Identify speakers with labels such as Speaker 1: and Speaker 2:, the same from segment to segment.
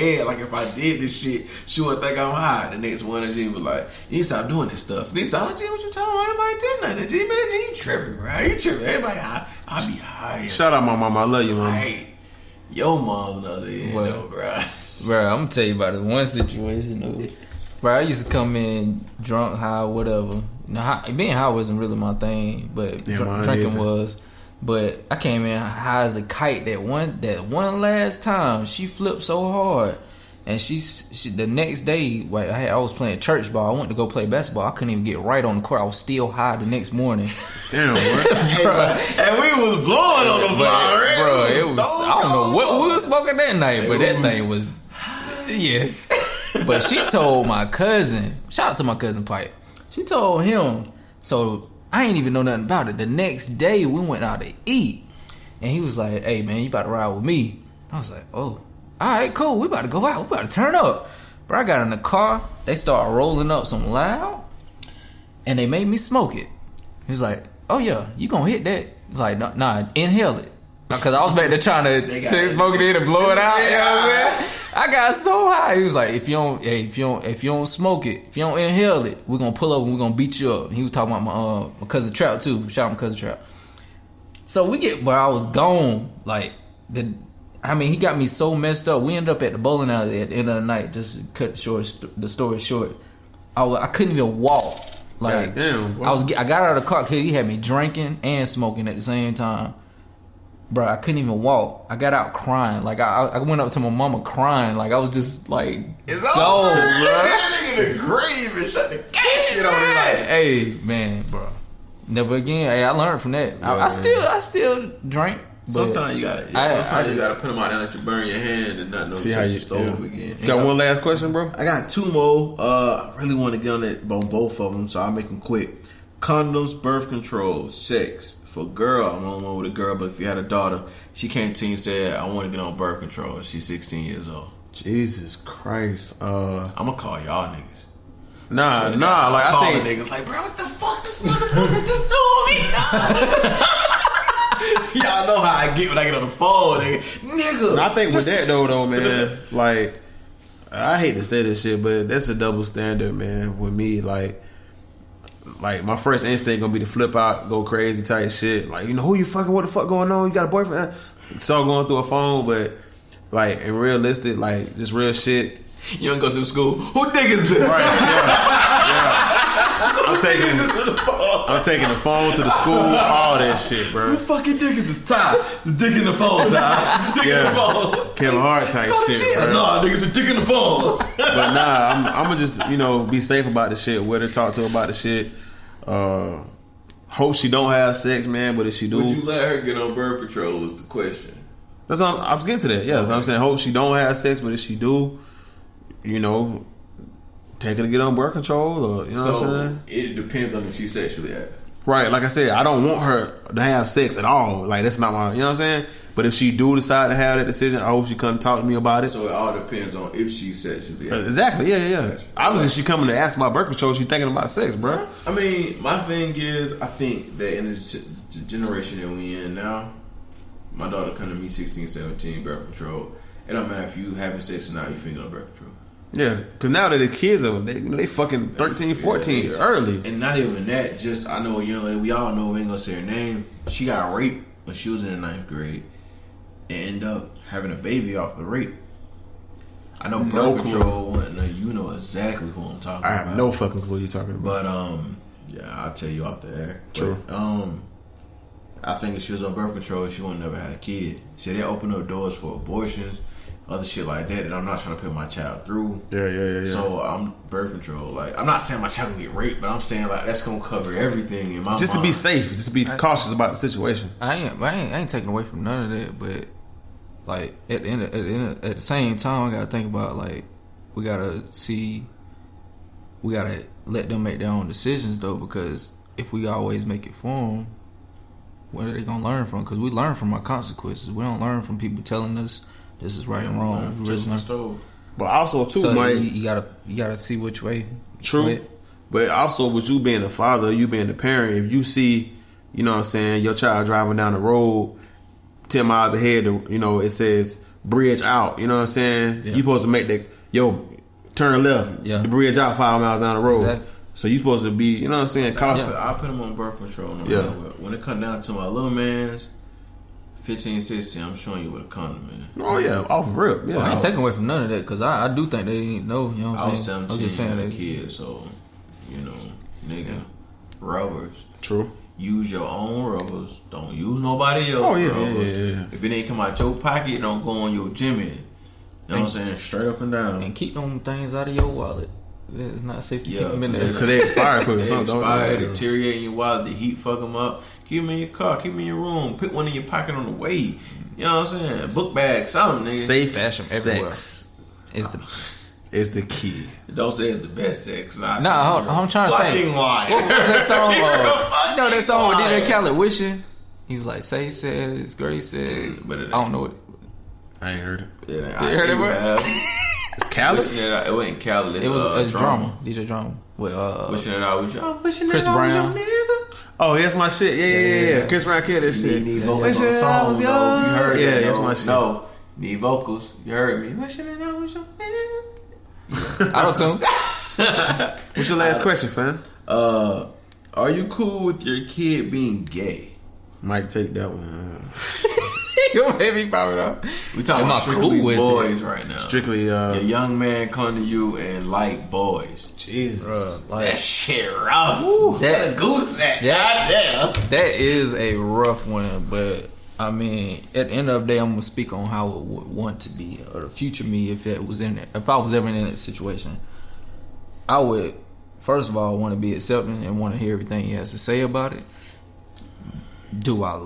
Speaker 1: head, like if I did this shit, she would think I'm high. The next one, she was like, you need to stop doing this stuff. And he said, what you talking about? Everybody did nothing. G, man, you tripping, right? You tripping. Everybody high. I be high.
Speaker 2: Shout out my mom. I love you, mom.
Speaker 1: Right. Your mom's another end, though, bro.
Speaker 3: Bro, I'm gonna tell you about it. One situation, though. Bro, I used to come in drunk, high, whatever. Being high wasn't really my thing, but drinking was. But I came in high as a kite. That one last time, she flipped so hard, and she the next day, I was playing church ball. I went to go play basketball. I couldn't even get right on the court. I was still high the next morning.
Speaker 2: Damn, bro.
Speaker 1: And we was blowing on the block,
Speaker 3: bro. It was I don't know what we was smoking that night, but that thing was yes. But she told my cousin. Shout out to my cousin Pipe. She told him. So I ain't even know nothing about it. The next day we went out to eat, and he was like, "Hey man, you about to ride with me?" I was like, "Oh, all right, cool. We about to go out. We about to turn up." But I got in the car. They started rolling up some loud, and they made me smoke it. He was like, "Oh yeah, you gonna hit that?" It's like, "Nah, inhale it." Because I was back there trying to smoke it in and blow it out. You know what I'm saying? I got so high. He was like, if you don't smoke it, if you don't inhale it, we're gonna pull up and we're gonna beat you up. And he was talking about my cousin Trout too. Shout out my cousin Trout. So where I was gone. He got me so messed up. We ended up at the bowling alley at the end of the night. Just to cut the story short. I couldn't even walk. Like,
Speaker 2: God damn,
Speaker 3: I got out of the car because he had me drinking and smoking at the same time. Bro, I couldn't even walk. I got out crying. Like, I went up to my mama crying. Like, I was just like,
Speaker 1: it's over, bro. That nigga in the grave and shut the casket on his life.
Speaker 3: Hey, man, bro. Never again. Hey, I learned from that. I still drink.
Speaker 1: Sometimes you gotta put them out there and let you burn your hand and not know
Speaker 2: see how you
Speaker 1: stove again.
Speaker 2: You got one last question, bro?
Speaker 1: I got two more. I really want to get on both of them, so I'll make them quick. Condoms, birth control, sex. For a girl, I'm on one with a girl, but if you had a daughter, she came to you and said, I want to get on birth control. She's 16 years old.
Speaker 2: Jesus Christ.
Speaker 1: I'm going to call y'all niggas.
Speaker 2: Nah, like
Speaker 1: I think niggas like, bro, what the fuck this motherfucker just doing? Y'all know how I get when I get on the phone, nigga.
Speaker 2: I think with that though, man, like, I hate to say this shit, but that's a double standard, man, with me. Like my first instinct gonna be to flip out, go crazy type shit. Like, you know, who you fucking? What the fuck going on? You got a boyfriend? It's all going through a phone, but like in realistic, like just real shit.
Speaker 1: You don't go to the school. Who dick is this?
Speaker 2: Right? Yeah. I'm taking the phone to the school, all that shit, bro.
Speaker 1: Who fucking dick is this? Ty. The dick in the phone, Ty. The dick in the phone.
Speaker 2: Kevin Hart type shit, bro.
Speaker 1: Nah, niggas a dick in the phone.
Speaker 2: But nah, I'm gonna just, be safe about the shit. With her, talk to her about the shit. Hope she don't have sex, man. But if she do,
Speaker 1: would you let her get on birth control? Is the question.
Speaker 2: That's all, I was getting to that. Yeah, okay. So I'm saying, hope she don't have sex, but if she do, take her to get on birth control, or what I'm saying.
Speaker 1: It depends on if she's sexually active.
Speaker 2: Right, like I said, I don't want her to have sex at all. Like, that's not my, you know what I'm saying? But if she do decide to have that decision, I hope she come talk to me about it.
Speaker 1: So it all depends on if she's sexually active.
Speaker 2: Exactly, yeah. Gotcha. Obviously, if she coming to ask about birth control, she thinking about sex, bro.
Speaker 1: I mean, my thing is, I think that in the generation that we in now, my daughter come to me 16, 17, birth control. It don't matter if you having sex or not, you finna get on birth control.
Speaker 2: Yeah, because now that the kids are, they fucking 13, 14, early.
Speaker 1: And not even that, just, I know a young lady, we all know, we ain't gonna say her name. She got raped when she was in the 9th grade and ended up having a baby off the rape. I know birth control, you know exactly who I'm talking about.
Speaker 2: I have no fucking clue you're talking about.
Speaker 1: But, yeah, I'll tell you off the air.
Speaker 2: True.
Speaker 1: But, I think if she was on birth control, she wouldn't never had a kid. So they open up doors for abortions, other shit like that I'm not trying to put my child through.
Speaker 2: Yeah.
Speaker 1: So I'm birth control. Like, I'm not saying my child gonna get raped, but I'm saying like that's gonna cover everything in my
Speaker 2: just
Speaker 1: mind.
Speaker 2: To be safe, just to be cautious about the situation.
Speaker 3: I ain't taking away from none of that, but like at the same time, I gotta think about like we gotta let them make their own decisions though, because if we always make it for them, what are they gonna learn from? Because we learn from our consequences. We don't learn from people telling us this is right and wrong.
Speaker 2: But also too,
Speaker 3: so
Speaker 2: Mike,
Speaker 3: you gotta see which way.
Speaker 2: True. But also with you being the father, you being the parent, if you see, you know what I'm saying, your child driving down the road 10 miles ahead, it says bridge out. You know what I'm saying?
Speaker 3: Yeah.
Speaker 2: You supposed to make turn left.
Speaker 3: Yeah.
Speaker 2: The bridge out 5 miles down the road.
Speaker 3: Exactly.
Speaker 2: So you supposed to be, you know what I'm saying?
Speaker 1: So
Speaker 2: cautious.
Speaker 1: I put him on birth control. No
Speaker 2: Yeah.
Speaker 1: matter what. When it come down to my little man's 15, 16, I'm showing you with a condom, man.
Speaker 2: Oh yeah, off rip. Yeah.
Speaker 3: I ain't taking away from none of that because I do think they ain't know. You know what
Speaker 1: I
Speaker 3: I'm
Speaker 1: was
Speaker 3: saying?
Speaker 1: 17
Speaker 3: I was just saying
Speaker 1: as a
Speaker 3: that.
Speaker 1: kid, so nigga, rubbers.
Speaker 2: True.
Speaker 1: Use your own rubbers. Don't use nobody else.
Speaker 2: Oh, yeah,
Speaker 1: rubbers.
Speaker 2: yeah.
Speaker 1: If it ain't come out your pocket, don't go on your Jimmy. You know what I'm saying? Straight up and down.
Speaker 3: And keep them things out of your wallet. It's not safe to keep them in there.
Speaker 2: Because they expire quick or
Speaker 1: They
Speaker 2: something.
Speaker 1: expire, deteriorate in your wallet. The heat fuck them up. Keep them in your car. Keep them in your room. Put one in your pocket on the way. You know what I'm saying? Book bag, something, nigga.
Speaker 2: Safe
Speaker 3: Stash 'em everywhere.
Speaker 2: sex
Speaker 3: Is
Speaker 2: the key.
Speaker 1: Don't say it's the best sex.
Speaker 3: I'm trying to think.
Speaker 1: Fucking liar.
Speaker 3: What was that song?
Speaker 1: You're a
Speaker 3: You know that song with
Speaker 1: fucking
Speaker 3: DJ Khaled, Wishing? He was like, say says, Grace says.
Speaker 1: But
Speaker 3: I don't know it.
Speaker 2: I ain't heard it.
Speaker 1: Yeah,
Speaker 3: You heard it, bro?
Speaker 2: It's Khaled?
Speaker 1: It wasn't Khaled.
Speaker 3: It was Drama. DJ Drama. With
Speaker 1: Wishing that I was your
Speaker 3: Chris Brown.
Speaker 2: Oh, that's my shit. Yeah. Chris Brown killed that shit.
Speaker 1: Need vocals on the song, though. You heard
Speaker 2: Yeah,
Speaker 1: it.
Speaker 2: that's
Speaker 1: No,
Speaker 2: my shit.
Speaker 1: No, need vocals. You heard me. Wishing that I was your nigga.
Speaker 3: Auto-tune.
Speaker 2: What's your last question, fam?
Speaker 1: Are you cool with your kid being gay?
Speaker 2: Might take that one.
Speaker 3: You made me pop it up.
Speaker 1: We talking
Speaker 3: Am I
Speaker 1: about strictly
Speaker 3: cool with
Speaker 1: boys right now.
Speaker 2: Strictly,
Speaker 1: A young man come to you and like boys.
Speaker 2: Jesus.
Speaker 1: That
Speaker 3: Like,
Speaker 1: shit rough.
Speaker 3: That-
Speaker 1: a goose sack.
Speaker 3: Yeah.
Speaker 1: Goddamn.
Speaker 3: that is a rough one, but I mean, at the end of the day, I'm gonna speak on how it would want to be, or the future me if it was in it. If I was ever in that situation, I would first of all want to be accepting and want to hear everything he has to say about it. Do I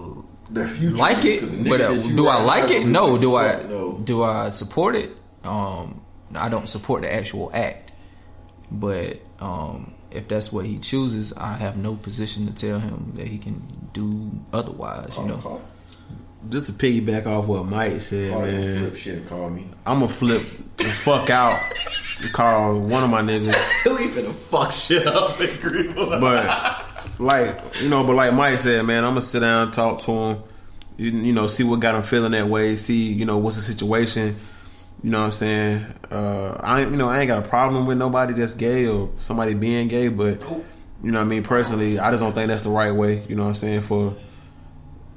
Speaker 1: The future
Speaker 3: like
Speaker 1: me,
Speaker 3: it?
Speaker 1: 'cause the nigga
Speaker 3: But
Speaker 1: that you
Speaker 3: do I
Speaker 1: right
Speaker 3: like
Speaker 1: now
Speaker 3: it? No.
Speaker 1: gonna
Speaker 3: Do I?
Speaker 1: fuck, no.
Speaker 3: Do I support it? I don't support the actual act, but if that's what he chooses, I have no position to tell him that he can do otherwise. You know.
Speaker 2: Just to piggyback off what Mike said, man.
Speaker 1: Flip shit and call me.
Speaker 2: I'm gonna flip the fuck out and call one of my niggas.
Speaker 1: We finna fuck shit up and agree.
Speaker 2: But like Mike said, man, I'm gonna sit down, talk to him, you know, see what got him feeling that way, see, you know, what's the situation. You know what I'm saying? I ain't got a problem with nobody that's gay or somebody being gay, but you know what I mean, personally, I just don't think that's the right way, you know what I'm saying,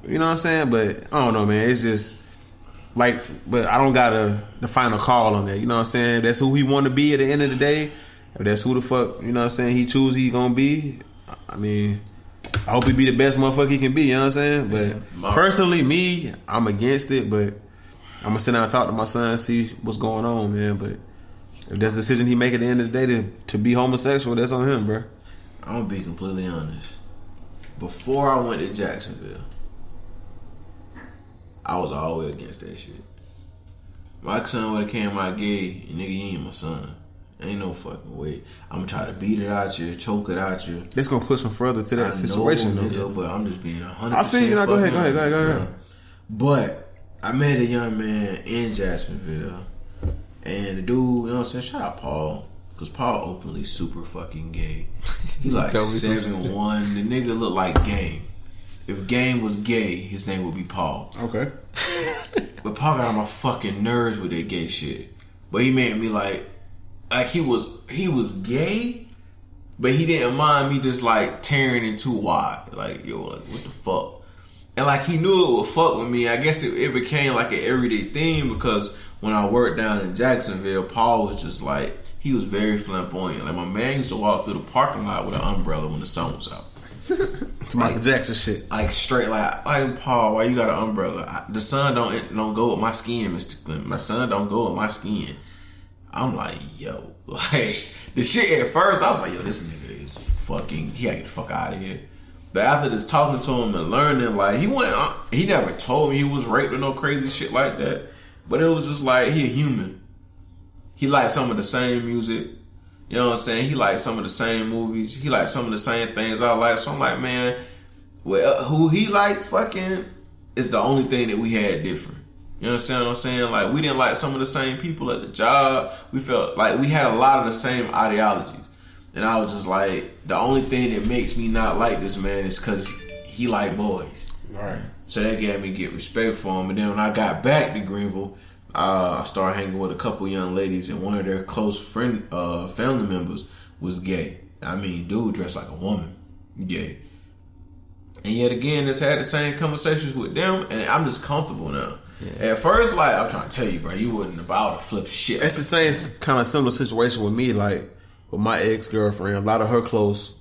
Speaker 2: you know what I'm saying? But I don't know, man. It's just like, but I don't got the final call on that. You know what I'm saying? If that's who he want to be at the end of the day, if that's who the fuck, you know what I'm saying, he choose he gonna be, I mean, I hope he be the best motherfucker he can be, you know what I'm saying? But personally, me, I'm against it, but I'm gonna sit down and talk to my son and see what's going on, man. But if that's the decision he make at the end of the day to be homosexual, that's on him, bro.
Speaker 1: I'm gonna be completely honest. Before I went to Jacksonville, I was always against that shit. My son would have came out gay, and nigga, you ain't my son. Ain't no fucking way. I'm gonna try to beat it out you, choke it out you.
Speaker 2: It's gonna push him further to that
Speaker 1: I
Speaker 2: situation,
Speaker 1: know,
Speaker 2: though.
Speaker 1: nigga, but I'm just being 100%.
Speaker 2: I feel you. Go ahead.
Speaker 1: But I met a young man in Jacksonville, and the dude, you know what I'm saying? Shout out Paul, because Paul openly super fucking gay. He like 7'1". The nigga look like Game. If Game was gay, his name would be Paul.
Speaker 2: Okay.
Speaker 1: But Paul got on my fucking nerves with that gay shit. But he made me like he was gay, but he didn't mind me just like tearing it too wide. Like, yo, like what the fuck? And like he knew it would fuck with me. I guess it became like an everyday thing because when I worked down in Jacksonville, Paul was just like, he was very flamboyant. Like my man used to walk through the parking lot with an umbrella when the sun was out.
Speaker 2: It's Michael Jackson shit.
Speaker 1: Like straight like Paul, why you got an umbrella? The sun don't go with my skin, Mr. Clinton. My sun don't go with my skin. I'm like, yo, like the shit at first, I was like, yo, this nigga is fucking, he gotta get the fuck out of here. But after just talking to him and learning, like he never told me he was raped or no crazy shit like that. But it was just like, he a human. He liked some of the same music. You know what I'm saying? He liked some of the same movies. He liked some of the same things I like. So I'm like, man, well, who he liked fucking is the only thing that we had different. You understand what I'm saying? Like, we didn't like some of the same people at the job. We felt like we had a lot of the same ideologies. And I was just like, the only thing that makes me not like this man is because he like boys.
Speaker 2: All right.
Speaker 1: So that gave me get respect for him. And then when I got back to Greenville, I started hanging with a couple young ladies, and one of their close family members was gay. I mean, dude dressed like a woman, gay. And yet again, just had the same conversations with them, and I'm just comfortable now. Yeah. At first, like, I'm trying to tell you, bro, you wouldn't about to flip shit.
Speaker 2: It's the same kind of similar situation with me, like with my ex-girlfriend. A lot of her close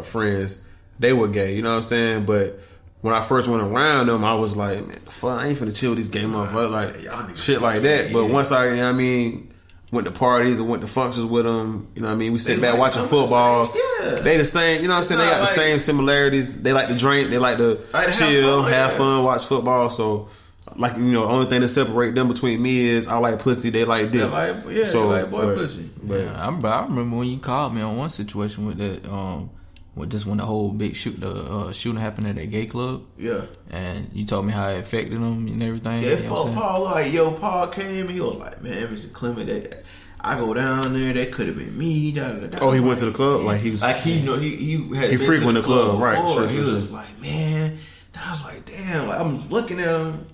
Speaker 2: friends, they were gay, you know what I'm saying? But when I first went around them, I was like, man, fuck, I ain't finna chill with these gay motherfuckers, like, shit like that. But once I, you know what I mean, went to parties and went to functions with them, you know what I mean? We sit back watching football. They the same, you know what I'm saying? They got the same similarities. They like to drink, they like to chill, have fun, watch football. So, like, you know, the only thing that separate them between me is I like pussy, they like dick.
Speaker 1: So, they like boy pussy.
Speaker 3: But I remember when you called me on one situation with that, with just when the whole big shooting happened at that gay club.
Speaker 1: Yeah.
Speaker 3: And you told me how it affected him and everything.
Speaker 1: Yeah, fuck Paul. Like, Paul came, he was like, man, Mr. Clement, I go down there, that could have been me. Da, da, da.
Speaker 2: Oh, he went to the club? Like, he was...
Speaker 1: Like, he
Speaker 2: frequented the club, right.
Speaker 1: Sure, he was like, man. And I was like, damn. Like, I'm looking at him.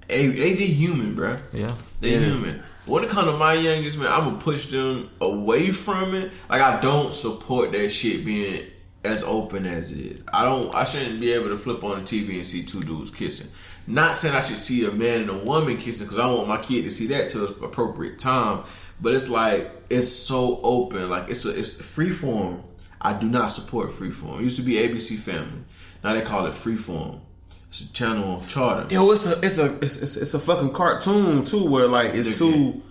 Speaker 1: They human, bro.
Speaker 3: Yeah.
Speaker 1: They human. When it comes to my youngest, man, I'm gonna push them away from it. Like, I don't support that shit being as open as it is. I shouldn't be able to flip on the TV and see two dudes kissing. Not saying I should see a man and a woman kissing, because I want my kid to see that to an appropriate time. But it's like, it's so open. Like, it's freeform. I do not support freeform. It used to be ABC Family. Now they call it freeform. It's a channel on Charter.
Speaker 2: Yo, it's a fucking cartoon too, where like it's two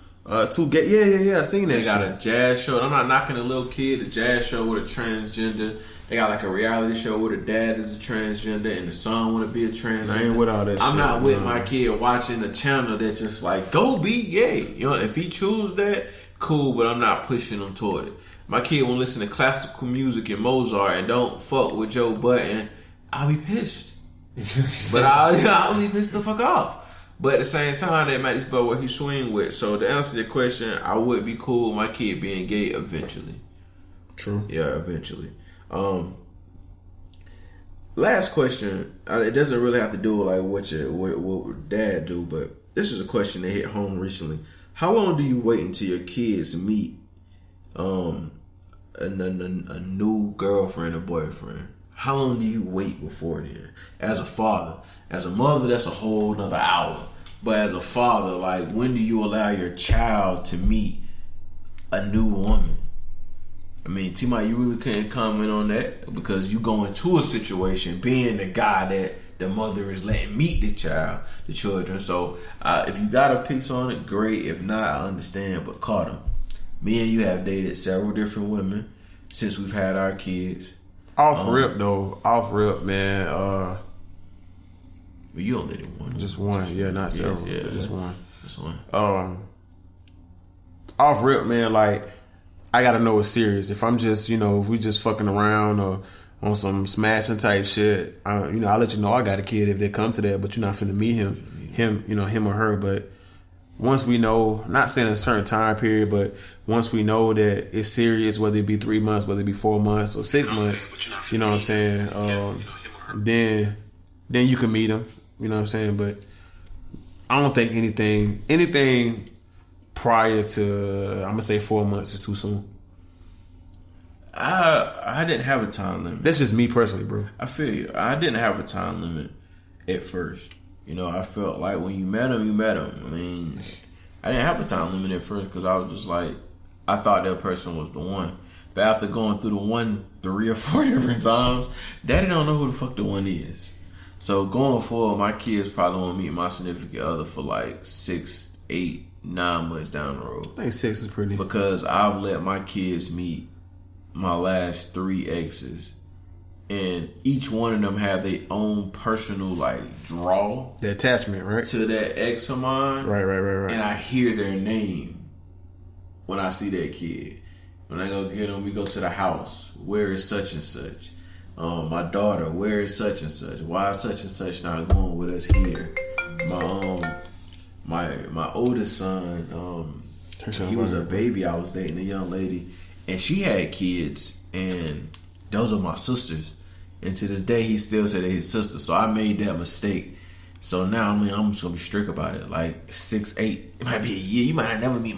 Speaker 2: gay. Yeah. I seen that.
Speaker 1: They got a jazz show. I'm not knocking a little kid. A jazz show with a transgender. They got like a reality show where the dad is a transgender and the son want to be a transgender.
Speaker 2: I ain't with all that.
Speaker 1: I'm not with my kid watching a channel that's just like, go be gay. You know, if he choose that, cool. But I'm not pushing him toward it. My kid won't listen to classical music and Mozart and don't fuck with Joe Button. I'll be pissed. But I'll be pissed the fuck off. But at the same time, that might just be what he swing with. So to answer your question, I would be cool with my kid being gay eventually.
Speaker 2: True.
Speaker 1: Yeah, eventually. Last question. It doesn't really have to do with like what dad do, but this is a question that hit home recently. How long do you wait until your kids meet a new girlfriend or boyfriend? How long do you wait before then? As a father, as a mother, that's a whole nother hour. But as a father, like, when do you allow your child to meet a new woman? I mean, T-Mike, you really couldn't comment on that because you go into a situation being the guy that the mother is letting meet the children. So if you got a piece on it, great. If not, I understand. But Carter, me and you have dated several different women since we've had our kids. Off rip, man. But you only did one.
Speaker 2: Just one, yeah, not several. Yeah, just one.
Speaker 1: Just one.
Speaker 2: Off rip, man. Like, I gotta know it's serious. If I'm just, if we just fucking around or on some smashing type shit, I'll let you know I got a kid if they come to that. But you're not finna meet him or her. But once we know, not saying a certain time period, but once we know that it's serious, whether it be 3 months, whether it be 4 months or 6 months, you know what I'm saying? Then you can meet them, you know what I'm saying? But I don't think anything prior to, I'm gonna say 4 months is too soon.
Speaker 1: I didn't have a time limit.
Speaker 2: That's just me personally, bro.
Speaker 1: I feel you. I didn't have a time limit at first. I felt like when you met him, you met him. I mean, I didn't have a time limit at first because I was just like, I thought that person was the one. But after going through the one 3 or 4 different times, daddy don't know who the fuck the one is. So going forward, my kids probably won't meet my significant other for like 6, 8, 9 months down the road.
Speaker 2: I think 6 is pretty.
Speaker 1: Because I've let my kids meet my last 3 exes. And each one of them have their own personal draw.
Speaker 2: The attachment, right?
Speaker 1: To that ex of mine.
Speaker 2: Right.
Speaker 1: And I hear their name when I see that kid. When I go get them, we go to the house. Where is such and such? My daughter, where is such and such? Why is such and such not going with us here? My oldest son, he was a baby. I was dating a young lady, and she had kids, and those are my sisters. And to this day, he still said they're his sister. So I made that mistake So now I'm just gonna be strict about it. Like 6, 8, it might be a year. You might not never meet